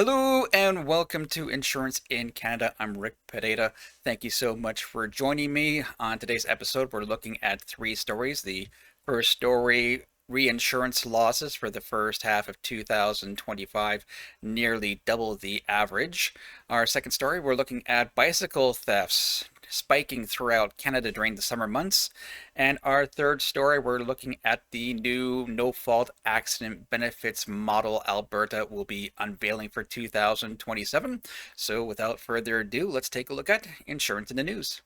Hello and welcome to Insurance in Canada. I'm Rick Pedeta. Thank you so much for joining me. On today's episode, we're looking at three stories. The first story, reinsurance losses for the first half of 2025, nearly double the average. Our second story, we're looking at bicycle thefts spiking throughout Canada during the summer months. And our third story, we're looking at the new no-fault accident benefits model Alberta will be unveiling for 2027. So without further ado, let's take a look at insurance in the news.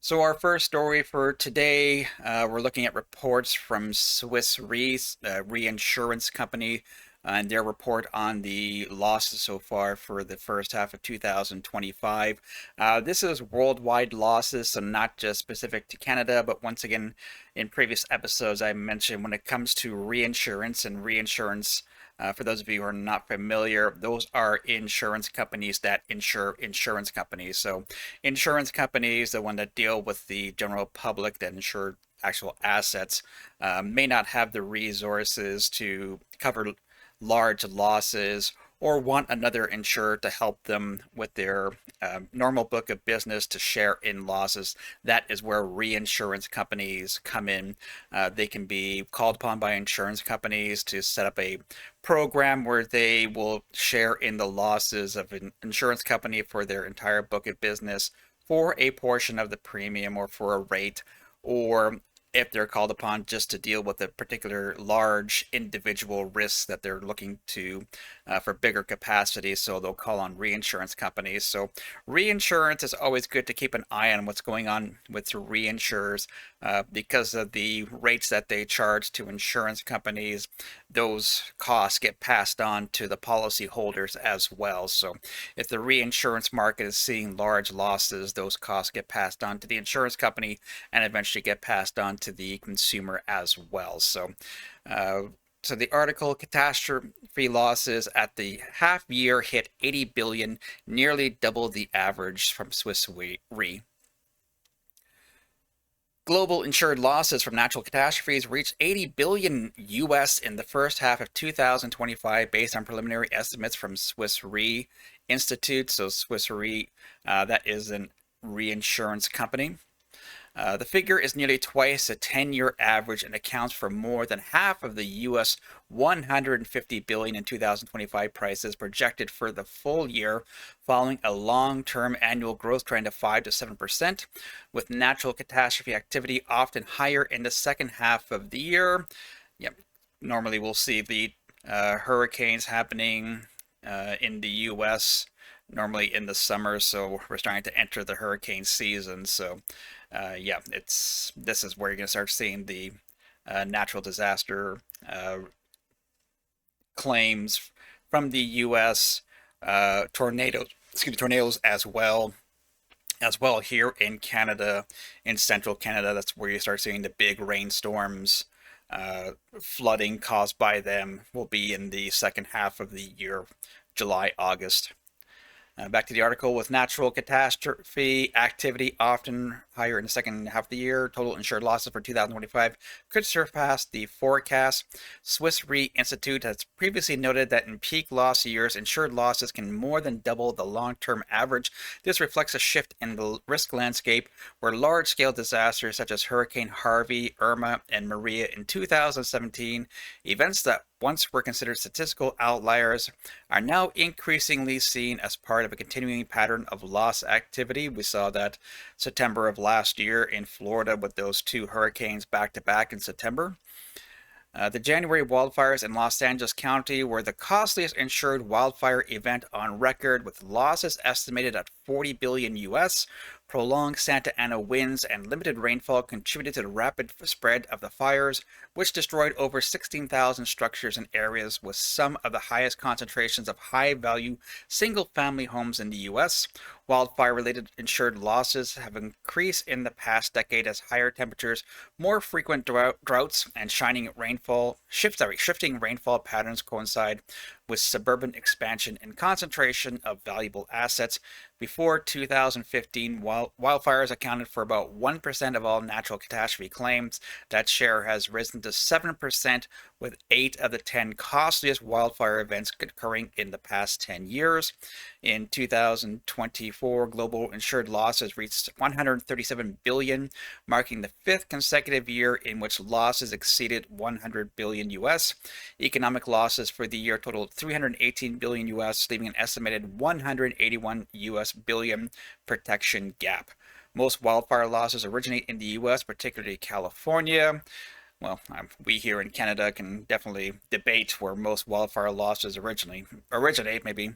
So our first story for today, we're looking at reports from Swiss Re, reinsurance company, and their report on the losses so far for the first half of 2025. This is worldwide losses, so not just specific to Canada, but once again, in previous episodes, I mentioned when it comes to reinsurance and reinsurance. For those of you who are not familiar, those are insurance companies that insure insurance companies. So insurance companies, the one that deal with the general public that insure actual assets, may not have the resources to cover large losses or want another insurer to help them with their normal book of business to share in losses. That is where reinsurance companies come in. They can be called upon by insurance companies to set up a program where they will share in the losses of an insurance company for their entire book of business for a portion of the premium or for a rate, or if they're called upon just to deal with a particular large individual risks that they're looking to for bigger capacity, so they'll call on reinsurance companies. So reinsurance is always good to keep an eye on what's going on with reinsurers because of the rates that they charge to insurance companies. Those costs get passed on to the policy holders as well. So if the reinsurance market is seeing large losses, those costs get passed on to the insurance company and eventually get passed on to the consumer as well. So the article, catastrophe losses at the half year hit 80 billion, nearly double the average from Swiss Re. Global insured losses from natural catastrophes reached 80 billion US in the first half of 2025 based on preliminary estimates from Swiss Re Institute. So Swiss Re, that is a reinsurance company. The figure is nearly twice the 10-year average and accounts for more than half of the US 150 billion in 2025 prices projected for the full year, following a long-term annual growth trend of 5 to 7%, with natural catastrophe activity often higher in the second half of the year. Yep, normally we'll see the hurricanes happening in the US normally in the summer, so we're starting to enter the hurricane season. So yeah, this is where you're going to start seeing the natural disaster claims from the U.S. Tornadoes as well here in Canada, in central Canada. That's where you start seeing the big rainstorms. Flooding caused by them will be in the second half of the year, July, August. Back to the article, with natural catastrophe activity often higher in the second half of the year, total insured losses for 2025 could surpass the forecast. Swiss Re Institute has previously noted that in peak loss years, insured losses can more than double the long-term average. This reflects a shift in the risk landscape where large-scale disasters such as Hurricane Harvey, Irma, and Maria in 2017, events that once were considered statistical outliers, are now increasingly seen as part of a continuing pattern of loss activity. We saw that September of last year in Florida with those two hurricanes back to back in September. The January wildfires in Los Angeles County were the costliest insured wildfire event on record, with losses estimated at 40 billion US. Prolonged Santa Ana winds and limited rainfall contributed to the rapid spread of the fires, which destroyed over 16,000 structures in areas with some of the highest concentrations of high-value single-family homes in the U.S. Wildfire-related insured losses have increased in the past decade as higher temperatures, more frequent droughts, and shifting rainfall patterns coincide with suburban expansion and concentration of valuable assets. Before 2015, wildfires accounted for about 1% of all natural catastrophe claims. That share has risen to 7%, with 8 of the 10 costliest wildfire events occurring in the past 10 years. In 2024, global insured losses reached 137 billion, marking the 5th consecutive year in which losses exceeded 100 billion US. Economic losses for the year totaled 318 billion US, leaving an estimated 181 US billion protection gap. Most wildfire losses originate in the US, particularly California. Well, we here in Canada can definitely debate where most wildfire losses originate. Maybe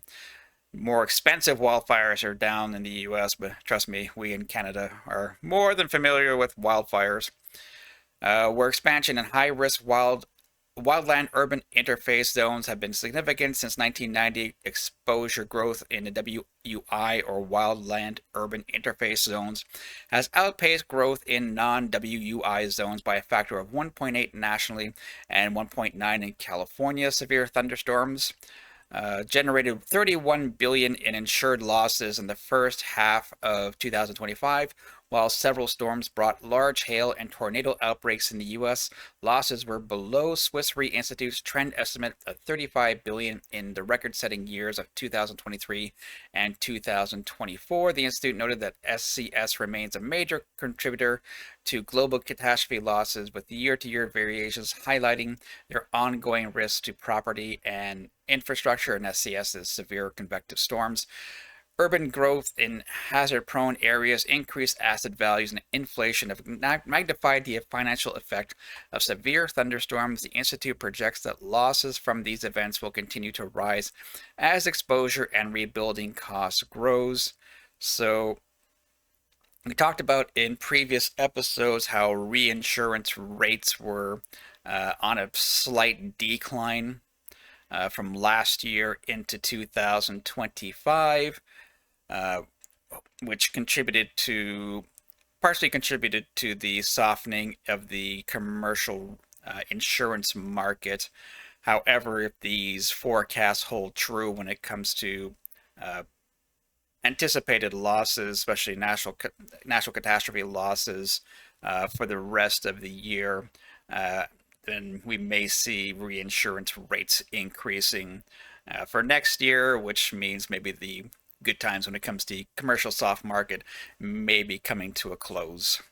more expensive wildfires are down in the US, but trust me, we in Canada are more than familiar with wildfires. Where expansion in high-risk wildland-urban interface zones have been significant since 1990, exposure growth in the WUI, or wildland-urban interface zones, has outpaced growth in non-WUI zones by a factor of 1.8 nationally and 1.9 in California. Severe thunderstorms generated 31 billion in insured losses in the first half of 2025. While several storms brought large hail and tornado outbreaks in the U.S., losses were below Swiss Re Institute's trend estimate of 35 billion in the record-setting years of 2023 and 2024. The institute noted that SCS remains a major contributor to global catastrophe losses, with year-to-year variations highlighting their ongoing risks to property and infrastructure and SCS's severe convective storms. Urban growth in hazard-prone areas, increased asset values, and inflation have magnified the financial effect of severe thunderstorms. The Institute projects that losses from these events will continue to rise as exposure and rebuilding costs grows. So, we talked about in previous episodes how reinsurance rates were on a slight decline from last year into 2025. Which partially contributed to the softening of the commercial insurance market. However, if these forecasts hold true when it comes to anticipated losses, especially natural catastrophe losses for the rest of the year, then we may see reinsurance rates increasing for next year, which means maybe the good times when it comes to the commercial soft market may be coming to a close.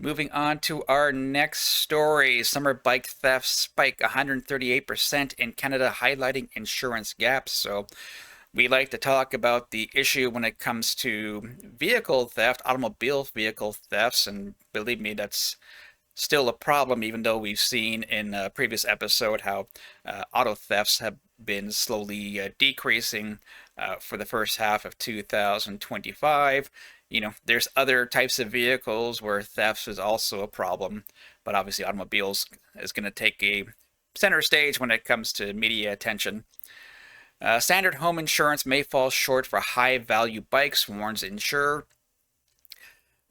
Moving on to our next story. Summer bike thefts spike 138% in Canada, highlighting insurance gaps. So we like to talk about the issue when it comes to vehicle theft, automobile vehicle thefts, and believe me, that's still a problem, even though we've seen in a previous episode how auto thefts have been slowly decreasing for the first half of 2025. There's other types of vehicles where theft is also a problem, but obviously automobiles is going to take a center stage when it comes to media attention. Standard home insurance may fall short for high-value bikes, warns insurer.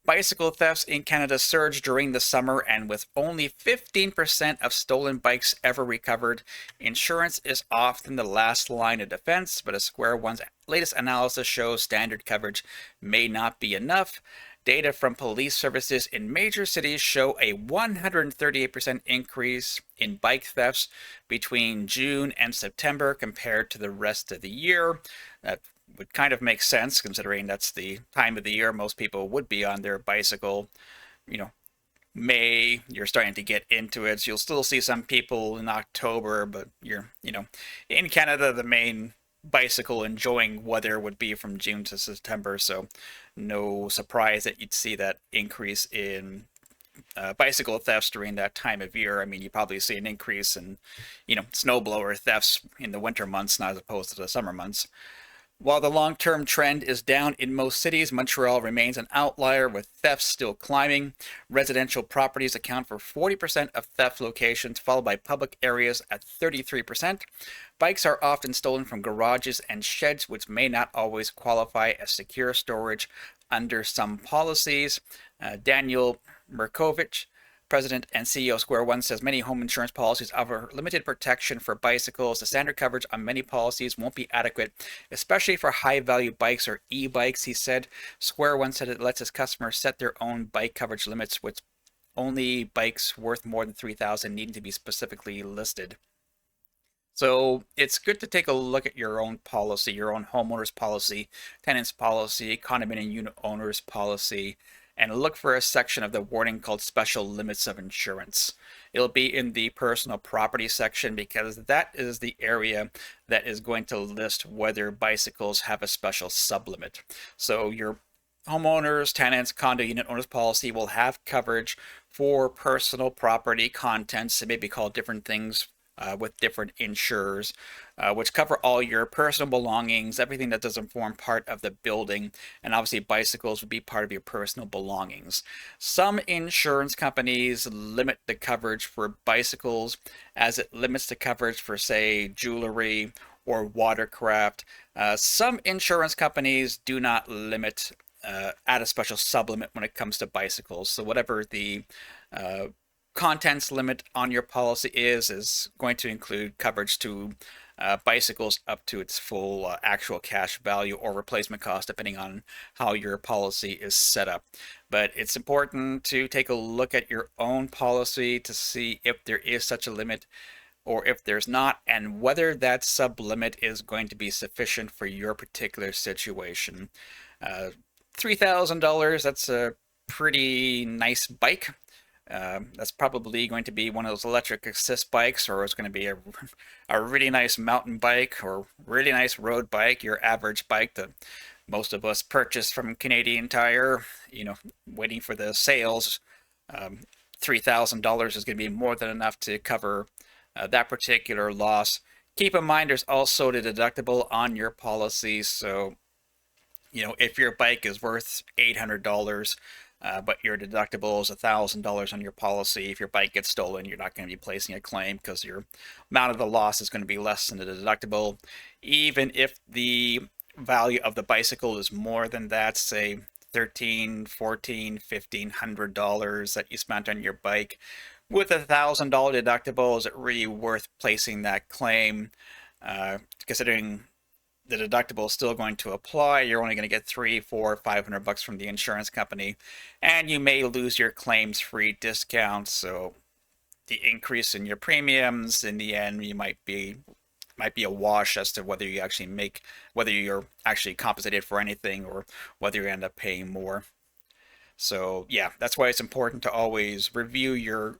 Bicycle thefts in Canada surged during the summer, and with only 15% of stolen bikes ever recovered, insurance is often the last line of defense, but a Square One's latest analysis shows standard coverage may not be enough. Data from police services in major cities show a 138% increase in bike thefts between June and September compared to the rest of the year. That would kind of make sense, considering that's the time of the year most people would be on their bicycle. May, you're starting to get into it, so you'll still see some people in October, but in Canada, the main bicycle enjoying weather would be from June to September, so no surprise that you'd see that increase in bicycle thefts during that time of year. I mean, you probably see an increase in, snowblower thefts in the winter months, not as opposed to the summer months. While the long-term trend is down in most cities, Montreal remains an outlier with thefts still climbing. Residential properties account for 40% of theft locations, followed by public areas at 33%. Bikes are often stolen from garages and sheds, which may not always qualify as secure storage under some policies. Daniel Merkovich, President and CEO of Square One, says many home insurance policies offer limited protection for bicycles. The standard coverage on many policies won't be adequate, especially for high-value bikes or e-bikes, he said. Square One said it lets its customers set their own bike coverage limits, with only bikes worth more than $3,000 needing to be specifically listed. So it's good to take a look at your own policy, your own homeowner's policy, tenant's policy, condominium unit owner's policy, and look for a section of the warning called Special Limits of Insurance. It'll be in the personal property section because that is the area that is going to list whether bicycles have a special sublimit. So your homeowners, tenants, condo unit owners policy will have coverage for personal property contents. It may be called different things with different insurers, which cover all your personal belongings, everything that doesn't form part of the building, and obviously bicycles would be part of your personal belongings. Some insurance companies limit the coverage for bicycles as it limits the coverage for, say, jewelry or watercraft. Some insurance companies do not limit add a special sublimit when it comes to bicycles. So whatever the contents limit on your policy is going to include coverage to bicycles up to its full actual cash value or replacement cost, depending on how your policy is set up. But it's important to take a look at your own policy to see if there is such a limit or if there's not, and whether that sublimit is going to be sufficient for your particular situation. $3,000, that's a pretty nice bike. That's probably going to be one of those electric assist bikes, or it's going to be a really nice mountain bike or really nice road bike, your average bike that most of us purchase from Canadian Tire, waiting for the sales. $3,000 is going to be more than enough to cover that particular loss. Keep in mind there's also the deductible on your policy, so if your bike is worth $800, but your deductible is $1,000 on your policy, if your bike gets stolen, you're not going to be placing a claim because your amount of the loss is going to be less than the deductible. Even if the value of the bicycle is more than that, say $1,300, $1,400, $1,500 that you spent on your bike, with $1,000 deductible, is it really worth placing that claim? Considering the deductible is still going to apply, you're only going to get $300, $400, $500 from the insurance company, and you may lose your claims-free discount. So the increase in your premiums, in the end, you might be a wash as to whether you're actually compensated for anything or whether you end up paying more. So yeah, that's why it's important to always review your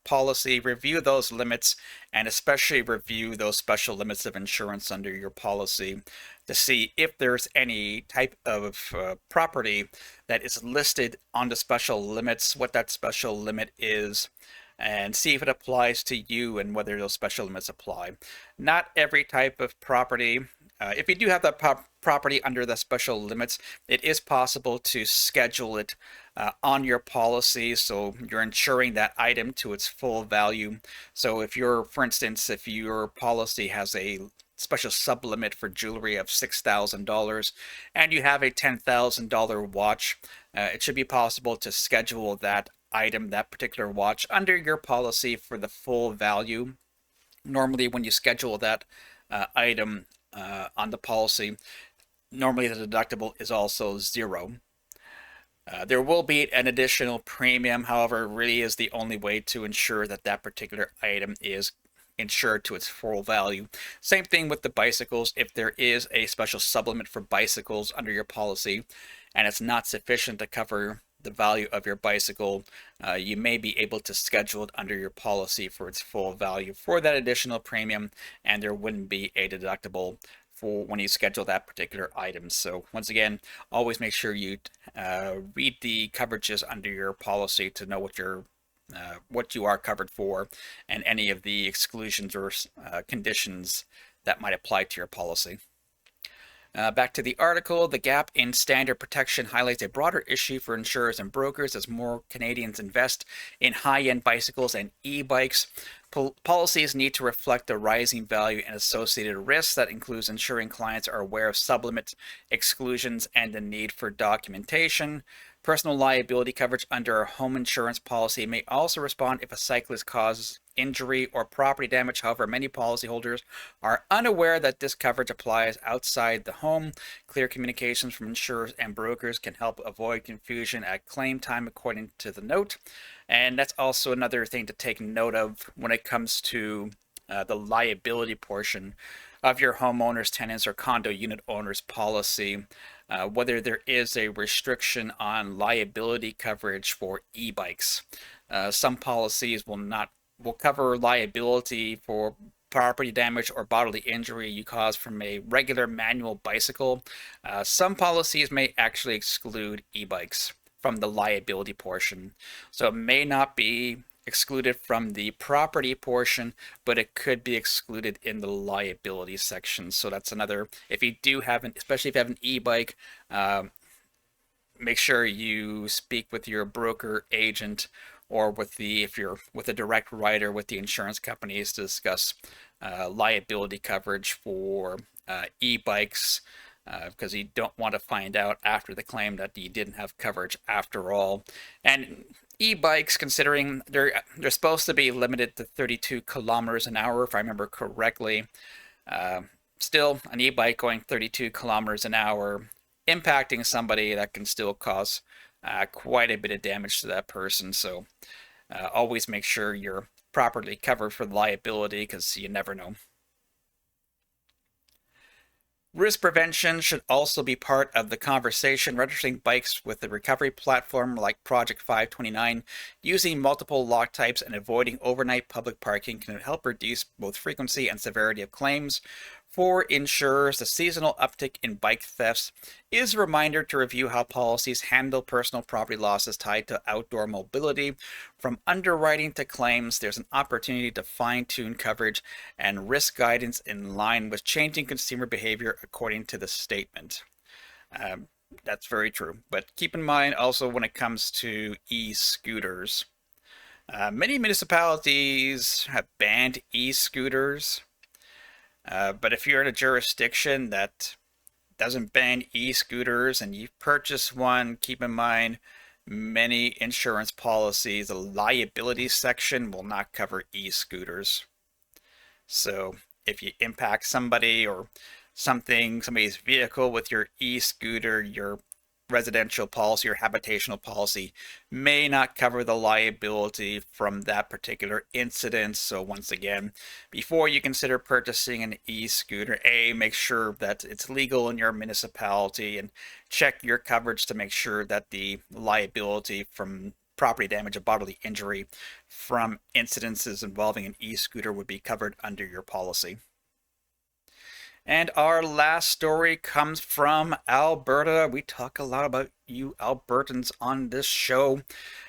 policy, review those limits, and especially review those special limits of insurance under your policy to see if there's any type of property that is listed on the special limits, what that special limit is, and see if it applies to you and whether those special limits apply. Not every type of property. If you do have that property under the special limits, it is possible to schedule it on your policy, so you're insuring that item to its full value. So for instance, if your policy has a special sublimit for jewelry of $6,000 and you have a $10,000 watch, it should be possible to schedule that item, that particular watch, under your policy for the full value. Normally, when you schedule that item on the policy, normally the deductible is also zero. There will be an additional premium, however, it really is the only way to ensure that that particular item is insured to its full value. Same thing with the bicycles. If there is a special supplement for bicycles under your policy and it's not sufficient to cover the value of your bicycle, you may be able to schedule it under your policy for its full value for that additional premium, and there wouldn't be a deductible for when you schedule that particular item. So once again, always make sure you read the coverages under your policy to know what you are covered for and any of the exclusions or conditions that might apply to your policy. Back to the article, the gap in standard protection highlights a broader issue for insurers and brokers as more Canadians invest in high-end bicycles and e-bikes. Policies need to reflect the rising value and associated risks. That includes ensuring clients are aware of sublimit exclusions and the need for documentation. Personal liability coverage under a home insurance policy may also respond if a cyclist causes injury or property damage. However, many policyholders are unaware that this coverage applies outside the home. Clear communications from insurers and brokers can help avoid confusion at claim time, according to the note. And that's also another thing to take note of when it comes to the liability portion of your homeowners, tenants, or condo unit owners policy. Whether there is a restriction on liability coverage for e-bikes. Some policies will cover liability for property damage or bodily injury you cause from a regular manual bicycle. Some policies may actually exclude e-bikes from the liability portion. So it may not be excluded from the property portion, but it could be excluded in the liability section. So that's another, if you do have especially if you have an e-bike, make sure you speak with your broker agent or if you're with a direct writer with the insurance companies to discuss liability coverage for e-bikes, because you don't want to find out after the claim that you didn't have coverage after all. And e-bikes, considering they're supposed to be limited to 32 kilometers an hour, if I remember correctly. Still, an e-bike going 32 kilometers an hour, impacting somebody, that can still cause quite a bit of damage to that person. So always make sure you're properly covered for liability, because you never know. Risk prevention should also be part of the conversation. Registering bikes with a recovery platform like Project 529, using multiple lock types and avoiding overnight public parking can help reduce both frequency and severity of claims. For insurers, the seasonal uptick in bike thefts is a reminder to review how policies handle personal property losses tied to outdoor mobility. From underwriting to claims, there's an opportunity to fine-tune coverage and risk guidance in line with changing consumer behavior, according to the statement. That's very true. But keep in mind also when it comes to e-scooters, many municipalities have banned e-scooters. But if you're in a jurisdiction that doesn't ban e-scooters and you purchase one, keep in mind many insurance policies, the liability section will not cover e-scooters. So if you impact somebody or somebody's vehicle with your e-scooter, your residential policy or habitational policy may not cover the liability from that particular incident. So once again, before you consider purchasing an e-scooter, make sure that it's legal in your municipality and check your coverage to make sure that the liability from property damage or bodily injury from incidences involving an e-scooter would be covered under your policy. And our last story comes from Alberta. We talk a lot about you Albertans on this show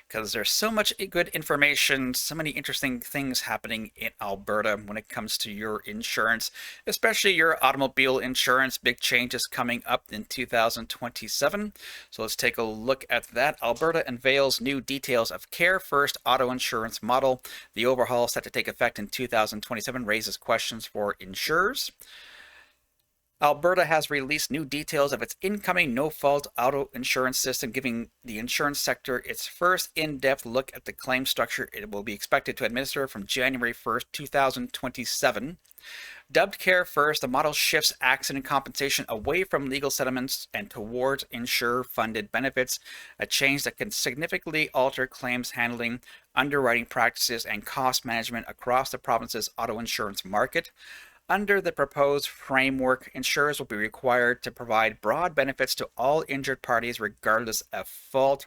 because there's so much good information, so many interesting things happening in Alberta when it comes to your insurance, especially your automobile insurance. Big changes coming up in 2027. So let's take a look at that. Alberta unveils new details of Care First auto insurance model. The overhaul, set to take effect in 2027, raises questions for insurers. Alberta has released new details of its incoming no-fault auto insurance system, giving the insurance sector its first in-depth look at the claim structure it will be expected to administer from January 1st, 2027. Dubbed Care First, the model shifts accident compensation away from legal settlements and towards insurer-funded benefits, a change that can significantly alter claims handling, underwriting practices, and cost management across the province's auto insurance market. Under the proposed framework, insurers will be required to provide broad benefits to all injured parties regardless of fault.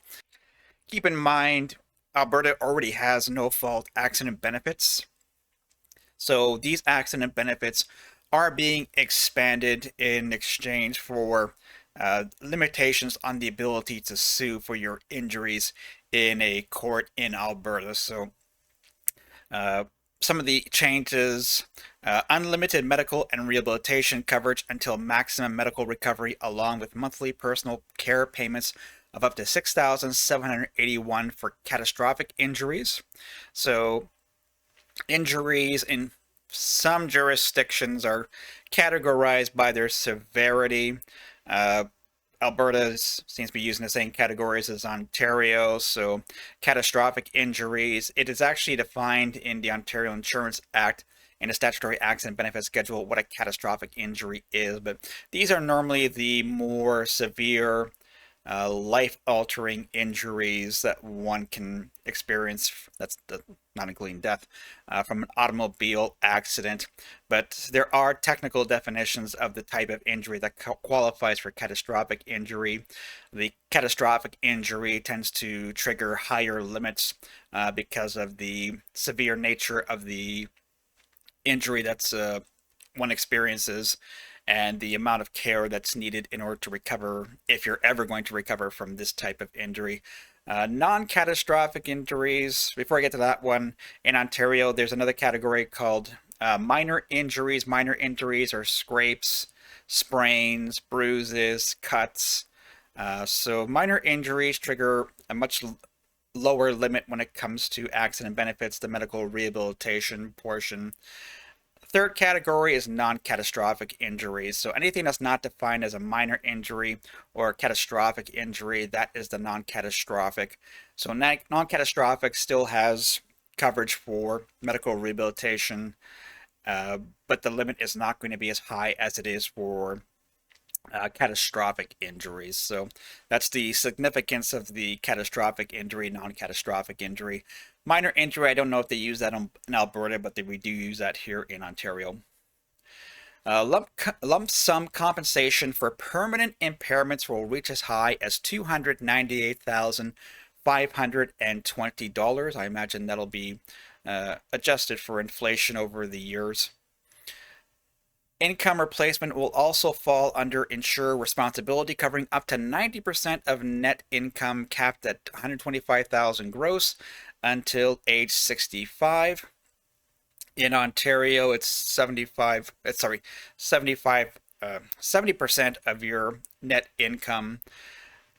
Keep in mind, Alberta already has no-fault accident benefits. So these accident benefits are being expanded in exchange for limitations on the ability to sue for your injuries in a court in Alberta. So some of the changes: unlimited medical and rehabilitation coverage until maximum medical recovery, along with monthly personal care payments of up to $6,781 for catastrophic injuries. So injuries in some jurisdictions are categorized by their severity. Alberta seems to be using the same categories as Ontario. So catastrophic injuries, it is actually defined in the Ontario Insurance Act and the statutory accident benefit schedule what a catastrophic injury is. But these are normally the more severe life-altering injuries that one can experience, that's not including death, from an automobile accident. But there are technical definitions of the type of injury that qualifies for catastrophic injury. The catastrophic injury tends to trigger higher limits because of the severe nature of the injury that's one experiences, and the amount of care that's needed in order to recover, if you're ever going to recover from this type of injury. Non-catastrophic injuries, before I get to that one, in Ontario, there's another category called minor injuries. Minor injuries are scrapes, sprains, bruises, cuts. So minor injuries trigger a much lower limit when it comes to accident benefits, the medical rehabilitation portion. Third category is non-catastrophic injuries. So anything that's not defined as a minor injury or catastrophic injury, that is the non-catastrophic. So non-catastrophic still has coverage for medical rehabilitation, but the limit is not going to be as high as it is for catastrophic injuries. So that's the significance of the catastrophic injury, non-catastrophic injury. Minor injury, I don't know if they use that in Alberta, but we do use that here in Ontario. Lump sum compensation for permanent impairments will reach as high as $298,520. I imagine that'll be adjusted for inflation over the years. Income replacement will also fall under insurer responsibility, covering up to 90% of net income, capped at $125,000 gross until age 65. In Ontario, it's 70% of your net income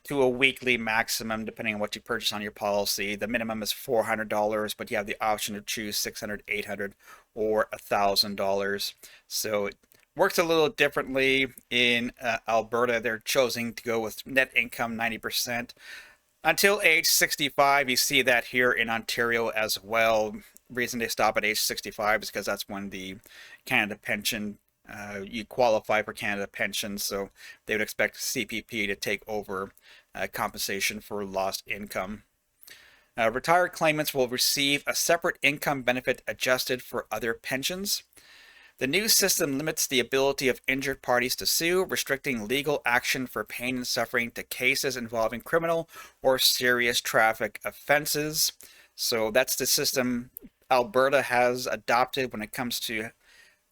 to a weekly maximum, depending on what you purchase on your policy. The minimum is $400, but you have the option to choose $600, $800, or $1,000. So it works a little differently in Alberta. They're choosing to go with net income 90%. Until age 65, you see that here in Ontario as well. Reason they stop at age 65 is because that's when the Canada pension, you qualify for Canada pension, so they would expect CPP to take over compensation for lost income. Retired claimants will receive a separate income benefit adjusted for other pensions. The new system limits the ability of injured parties to sue, restricting legal action for pain and suffering to cases involving criminal or serious traffic offenses. So that's the system Alberta has adopted when it comes to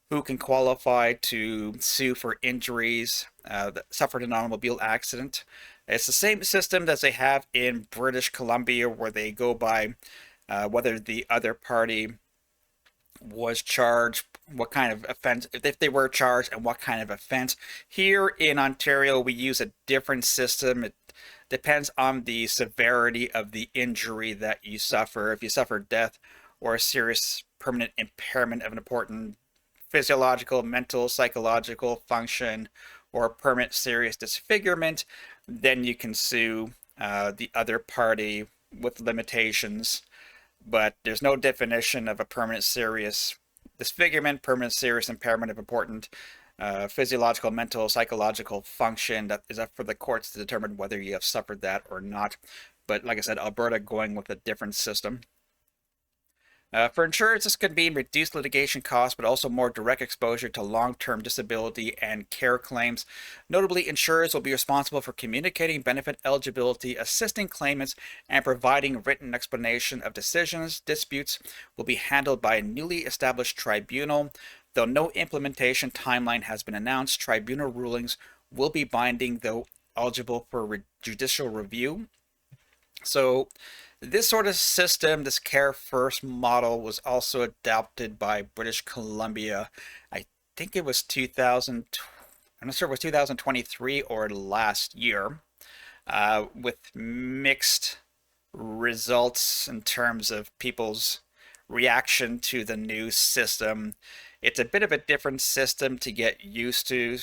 who can qualify to sue for injuries that suffered in an automobile accident. It's the same system that they have in British Columbia, where they go by whether the other party was charged, what kind of offense, if they were charged, and what kind of offense. Here in Ontario, we use a different system. It depends on the severity of the injury that you suffer. If you suffer death or a serious permanent impairment of an important physiological, mental, psychological function, or permanent serious disfigurement, then you can sue the other party with limitations. But there's no definition of a permanent serious disfigurement, permanent serious impairment of important physiological, mental, psychological function. That is up for the courts to determine whether you have suffered that or not. But like I said, Alberta going with a different system. For insurers, this could mean reduced litigation costs, but also more direct exposure to long-term disability and care claims. Notably, insurers will be responsible for communicating benefit eligibility, assisting claimants, and providing written explanation of decisions. Disputes will be handled by a newly established tribunal. Though no implementation timeline has been announced, tribunal rulings will be binding, though eligible for judicial review. So This sort of system, this Care First model, was also adopted by British Columbia. I think it was 2000. I'm not sure if it was 2023 or last year, with mixed results in terms of people's reaction to the new system. It's a bit of a different system to get used to,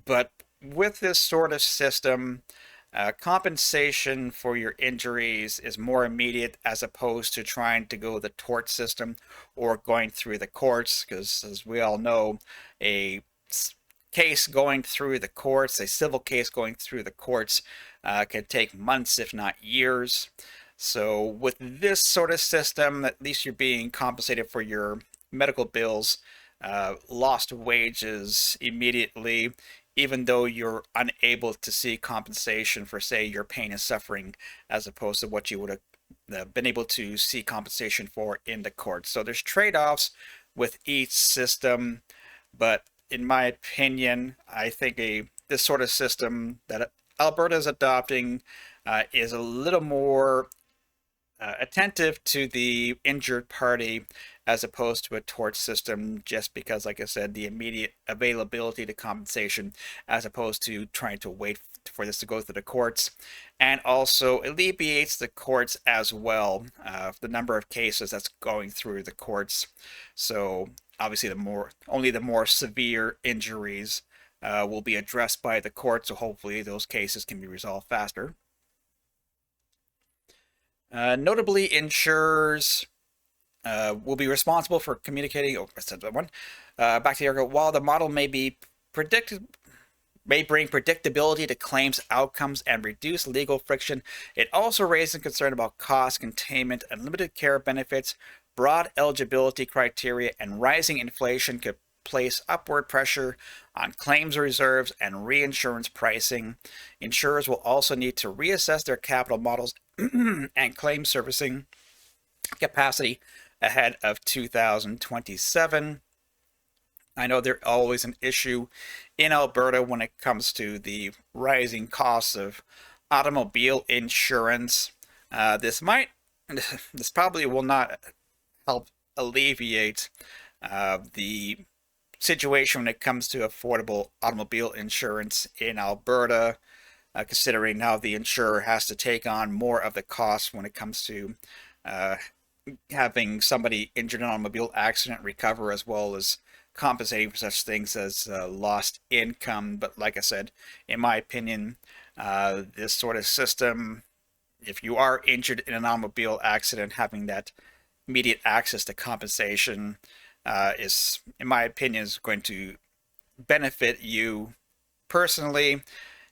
but with this sort of system, compensation for your injuries is more immediate as opposed to trying to go the tort system or going through the courts, because as we all know, a case going through the courts, a civil case going through the courts, can take months, if not years. So with this sort of system, at least you're being compensated for your medical bills, lost wages immediately, even though you're unable to see compensation for, say, your pain and suffering, as opposed to what you would have been able to see compensation for in the courts. So there's trade-offs with each system, but in my opinion, I think this sort of system that Alberta is adopting is a little more attentive to the injured party as opposed to a tort system, just because, like I said, the immediate availability to compensation as opposed to trying to wait for this to go through the courts, and also alleviates the courts as well, the number of cases that's going through the courts. So obviously only the more severe injuries will be addressed by the court, so hopefully those cases can be resolved faster. Notably, insurers will be responsible for communicating. Oh, I said that one. Back to the article. While the model may bring predictability to claims outcomes and reduce legal friction, it also raises concern about cost containment. Unlimited care benefits, broad eligibility criteria, and rising inflation could place upward pressure on claims reserves and reinsurance pricing. Insurers will also need to reassess their capital models and claim servicing capacity ahead of 2027. I know there's always an issue in Alberta when it comes to the rising costs of automobile insurance. This probably will not help alleviate the situation when it comes to affordable automobile insurance in Alberta, considering now the insurer has to take on more of the costs when it comes to having somebody injured in an automobile accident recover, as well as compensating for such things as lost income. But like I said, in my opinion, this sort of system, if you are injured in an automobile accident, having that immediate access to compensation is, in my opinion, is going to benefit you personally.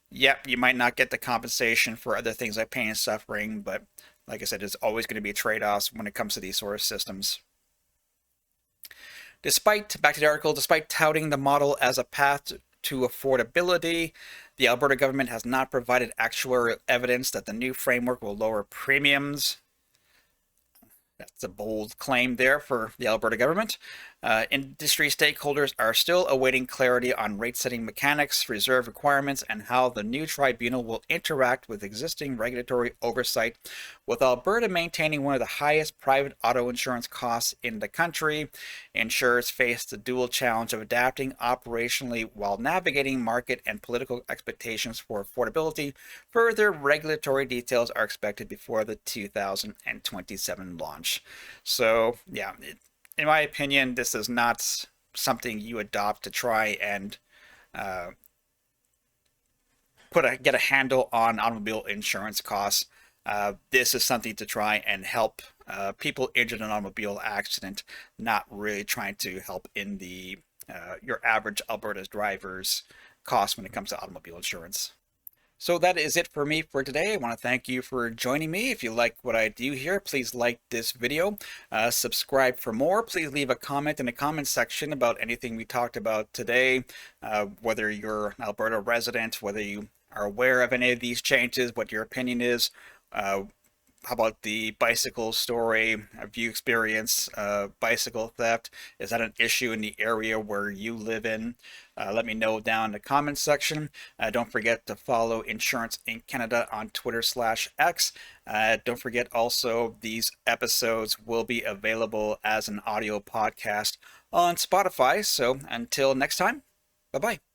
Yep, you might not get the compensation for other things like pain and suffering, but like I said, there's always going to be trade-offs when it comes to these sort of systems. Back to the article, despite touting the model as a path to affordability, the Alberta government has not provided actuarial evidence that the new framework will lower premiums. That's a bold claim there for the Alberta government. Industry stakeholders are still awaiting clarity on rate-setting mechanics, reserve requirements, and how the new tribunal will interact with existing regulatory oversight, with Alberta maintaining one of the highest private auto insurance costs in the country. Insurers face the dual challenge of adapting operationally while navigating market and political expectations for affordability. Further regulatory details are expected before the 2027 launch. So, yeah, in my opinion, this is not something you adopt to try and get a handle on automobile insurance costs. This is something to try and help people injured in an automobile accident, not really trying to help in the your average Alberta driver's cost when it comes to automobile insurance. So that is it for me for today. I want to thank you for joining me. If you like what I do here, please like this video, subscribe for more. Please leave a comment in the comment section about anything we talked about today, whether you're an Alberta resident, whether you are aware of any of these changes, what your opinion is, how about the bicycle story? Have you experienced bicycle theft? Is that an issue in the area where you live in? Let me know down in the comments section. Don't forget to follow Insurance in Canada on Twitter/X. Don't forget also, these episodes will be available as an audio podcast on Spotify. So until next time, bye bye.